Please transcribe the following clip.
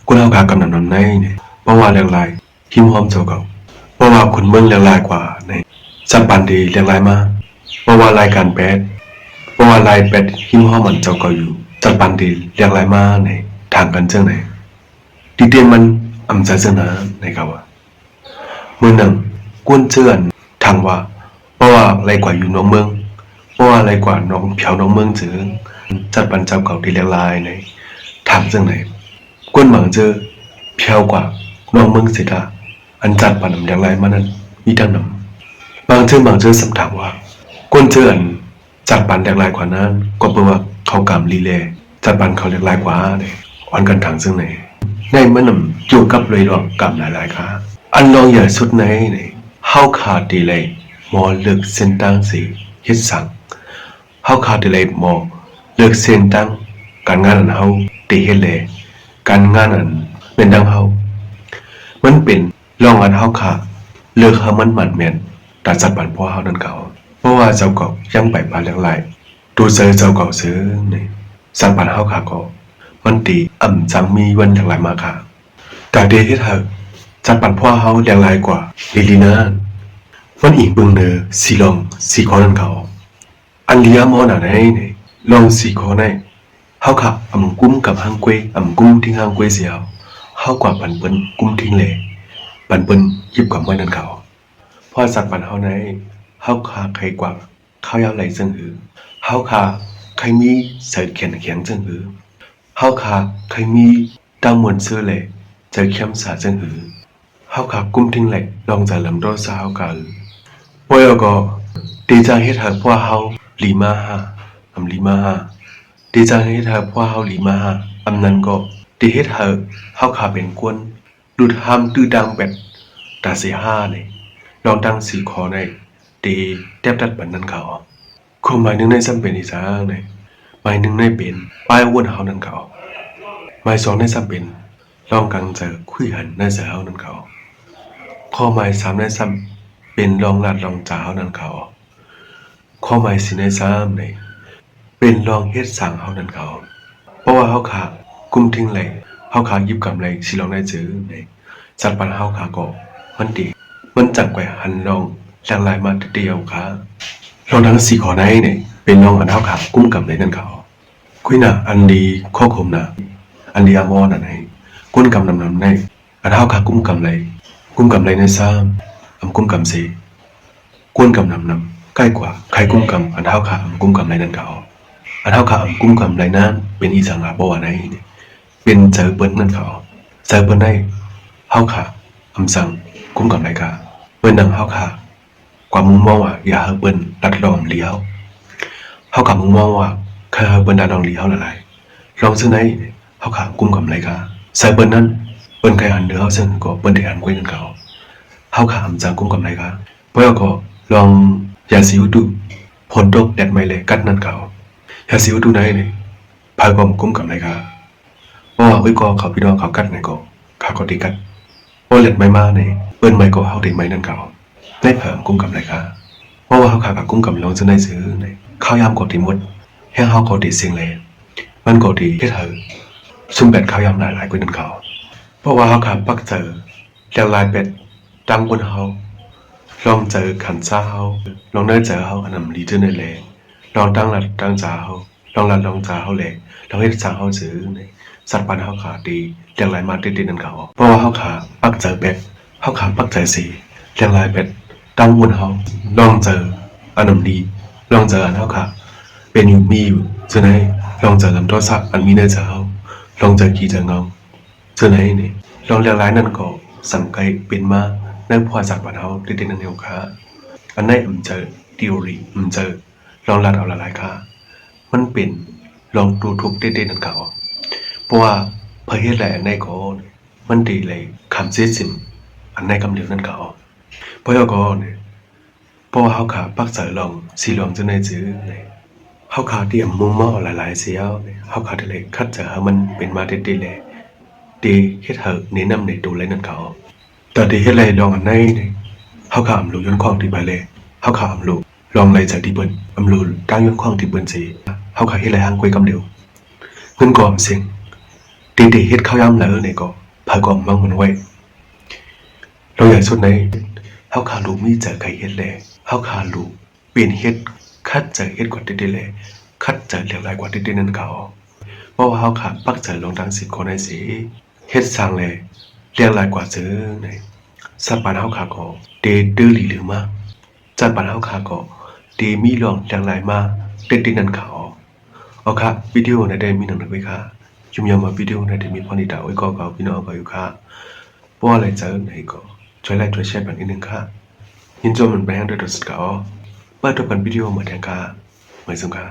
กูเล่ากากำนันนนในเนี่ยเพราะว่าเรียงรายหิมหอมเจ้าเก่าเพราะว่าคุณเมืองเรียงรายกว่าในสัมปันดีเรียงรายมาเพราะว่ารายการแปดเพราะว่ารายแปดหิมหอมมันเจ้าเก่าอยู่สัมปันดีเรียงรายมาในทางกันเจ้าไหนดีเดียมันอำใจเจ้าหนาในเขาว่าเมื่อหนึ่งกวนเจือนทางว่าเพราะว่าไรกว่าอยู่น้องเมืองเพราะว่าไรกว่าน้องเผียวน้องเมืองจือจัดปันเจ้าเก่าที่เรียงรายในทางเจ้าไหนกวนหมังเจอเผียวกว่าน้องเมืองเสียอันจัดปันเรียงรายมานั้นมีดังนั้นบางเจอสำถามว่ากวนเจือนจัดปันเรียงรายกว่านั้นก็เพราะว่าเขากำลีเลจัดปันเขาเรียงรายกว่าเนี่ยอันกันทางเจ้าไหนในมันนำอยู่กับเลยดอกกำหลายๆค่ะอันลองอย่าสุดในเนี่ยเฮาขาดดีเลยหมอเลือกเส้นตั้งสีเฮ็ดสั่งเฮาขาดดีเลยหมอเลือกเส้นตั้งการงานอันเฮาตีเฮ็ดเลยการงานอันเป็นดังเฮามันเป็นลองอันเฮาขาเลือกเฮามันหมั่นแม่นแต่จัดปันพ่อเฮานั่นเขาเพราะว่าเจ้าเก่ายังไปปานเลี้ยงหลายดูเจอเจ้าเก่าซื้อนี่สันปันเฮาขาก็มันตีอ่ำจังมีวันอย่างไรมาค่ะแต่เดที่เธอจัดปันพ่อเฮาแรงลายกว่าลิลีน่ามันอีกเบิ่งเนอสีลองสีคอนั่นเขาอันเลียมอน่ะเนี่ยลองสีคอในเฮาค่ะอ่ำกุ้มกับหางกวยอ่ำกุ้มทิ้งหางกวยเสียวเฮากว่าปันเปิ้นกุ้มทิ้งเลยปันเปิ้นยิบกับไว้นั่นเขาพอสัตว์ปันเฮาในเฮาค่ะใครกว่าข้าวยาวไหลเจิงหือเฮาค่ะใครมีเศษเขียนเขียงเจิงหือเฮาขาใครมีดาวมวนเสื้อเหล่เจอเข้มสาจังหือเฮาขากุ้มทิ้งเหล็กลองจะลำโดสาวกันปอยก็ดีจังเฮ็ดให้พ่อเฮาลีมาฮาอำลีมาฮาดีจังเฮ็ดให้พ่อเฮาลีมาฮาอำนั้นก็ดีเฮ็ดให้เฮาขาเป็นกวนดูดห้ามตื้อดังแบบตาสิห้านี่ลองตั้งสีขอในดีแทบตัดบันนั้นเขาความหมายนึงในซ้ำเป็นอีสานนี่หมายหนึ่งในเป็นป้ายวนเฮานั่นเขาหมายสองในซ้ำเป็นลองกังเจอคุยหันในเสือเฮานั่นเขาข้อหมายสามในซ้ำเป็นลองลาดลองจ่าเฮานั่นเขาข้อหมายสี่ในซ้ำในเป็นลองเฮ็ดสั่งเฮานั่นเขาเพราะว่าเฮาขากุ้มทิ้งไหลเฮาขายิบกำไรสิลองได้จื้อในจัดปันเฮาขาก็มันดีมันจังไว้หันลองหลากหลายมาเดียวค่ะลองทั้งสี่ข้อในเนี่ยเป็นลองอันเฮาขากุ้มกำไรนั่นเขาคุยน่ะอันดีข้อคมน่ะอันดีอามอน่ะไหนกุ้นกำนำในอันเฮาขากุ้มกำไรในซ้ำอำกุ้มกำสีกุ้นกำนำใกล้กว่าใครกุ้มกำอันเฮาขาอำกุ้มกำไรนั่นเขาอันเฮาขาอำกุ้มกำไรนั้นเป็นอีสังอาบ่ว่าไหนเนี่ยเป็นเจอเปิ้นนั่นเขาเจอเปิ้นได้เฮาขาอำสั่งกุ้มกำไรค่ะเปิ้นนังเฮาขาความมุ่งมองว่าอย่าให้เปิ้นรัดล้อมเลี้ยวเฮาขามุ่งมองว่าแค่เปิ้นรัดล้อมเลี้ยวละลายลองซึ่งไหนเฮาขากุ้มกำไรค่ะใส่เปิ้นนั้นเปิ้นใครหันเดือเฮาซึ่งก็เปิ้นได้หันกวยนั่นเขาเฮาขาอำสั่งกุ้มกำไรค่ะเปิ้นก็ลองอย่าสิวดูผลตกแดดไม่เลยกัดนั่นเขาอย่าสิวดูไหนนี่พายความกุ้มกำไรค่ะเพราะว่าวิก็เขาพี่น้องเขากัดไงก็เขาก็ตีกัดเพราะเล็ดไม่มาเนี่ยเปิ้นไม่ก็เฮาตีไม่นั่นเขาได้เพิ่มกุ้มกำไรค่ะเพราะว่าเฮาขากับกุ้มกำลงจะได้ซื้อเนี่ยข้าวยำก็ตีหมดแห้งเฮาก็ตีเสียงเลยมันก็ดีเฮ็ดให้ซุ่มเป็ดข้าวยำหลายๆกว่านั่นเขาเพราะว่าเฮาขาปักเจอแล้วลายเป็ดดังบนเฮาลองเจอขันซ่าเฮาลองได้เจอเฮาอันนำลีเจอในแลลองตั้งหลัดตั้งจ่าเฮาลองหลัดลองจ่าเฮาแลลองเฮ็ดสั่งเฮาซื้อเนี่ยสัตว์ปันเฮาขาดีเลี้ยงหลายมาติดๆนั่นเขาเพราะว่าเฮาขาปักเจอเป็ดเฮาขาปักเจอสีเลี้ยงหลายเป็ดตั้งบนเฮาลองเจออันนำดีลองเจออันเฮาขาเป็นอยู่มีอยู่จะไหนลองเจอลำโทรศัพท์อันมีในเจอเฮาลองเจอขี้เจอเงาจะไหนนี่ลองเลี้ยงหลายนั่นก็สังเกตเป็นมาในพอสัตว์ปันเฮาติดๆนั่นเฮาขาอันไหนเจอทีโอรีเจอลองลัดเอาหลายๆค่ะมันเป็นลองดูทุกติดๆนั่นเขาเพราะว่าเพอเฮ็ดหลายอันไหนก็มันดีเลยคำเสียสิมอันไหนคำเดียวนั่นเขาเพราะก็เนี่ยเพราะว่าเฮาขาปักเจอลองสีลองจะในจื้อเนี่ยเฮาขาที่มุมมอหลายๆเสียวเนี่ยเฮาขาที่เลยคัดเจอมันเป็นมาติดๆเลยดีเฮ็ดให้แนะนำในตัวเลยนั่นเขาแต่ดีเฮ็ดไรลองอันไหนเนี่ยเฮาขาอำรู้ย้อนข้องที่ไปเลยเฮาขาอำรู้ลองไรจากที่เปิ้นอำรู้ตั้งย้อนข้องที่เปิ้นสิเฮาขาเฮ็ดไรหางคุยกำเดียวเงินก่อมเสียง ตีเฮ็ดข้าวยำแล้วเนี่ยก็พาก็มั่งมันไว้เราอยากสุดในเฮาขาลูกมีเจอใครเฮ็ดแลเฮาขาลูกเปลี่ยนเฮ็ดคัดเจอเฮ็ดกว่าตีแลคัดเจอเรียกหลายกว่าตีนั่นเขาเพราะว่าเฮาขาปักเจอลงทาง10คนในสิเฮ็ดสร้างแลเรียกหลายกว่าเจอในสัปปานเฮาขาก็เดดื้อหรือมาจัดปานเฮาขาก็เดมีลองเรียกหลายมาตีนั่นเขาเอาค่ะวิดีโอในได้มีหนังนึกไว้ค่ะยุมยามมาวิดีโอในได้มีพอนิดาไว้ก็พี่น้องก็อยู่ค่ะเพราะอะไรเจอไหนก็ช่วยไลค์ช่วยแชร์แบบนิดนึงค่ะยินจมมันไปให้ด้วยตัวสุดเก่าเปิดตัวกันวิดีโอมาแทนค่ะไม่สงค่ะ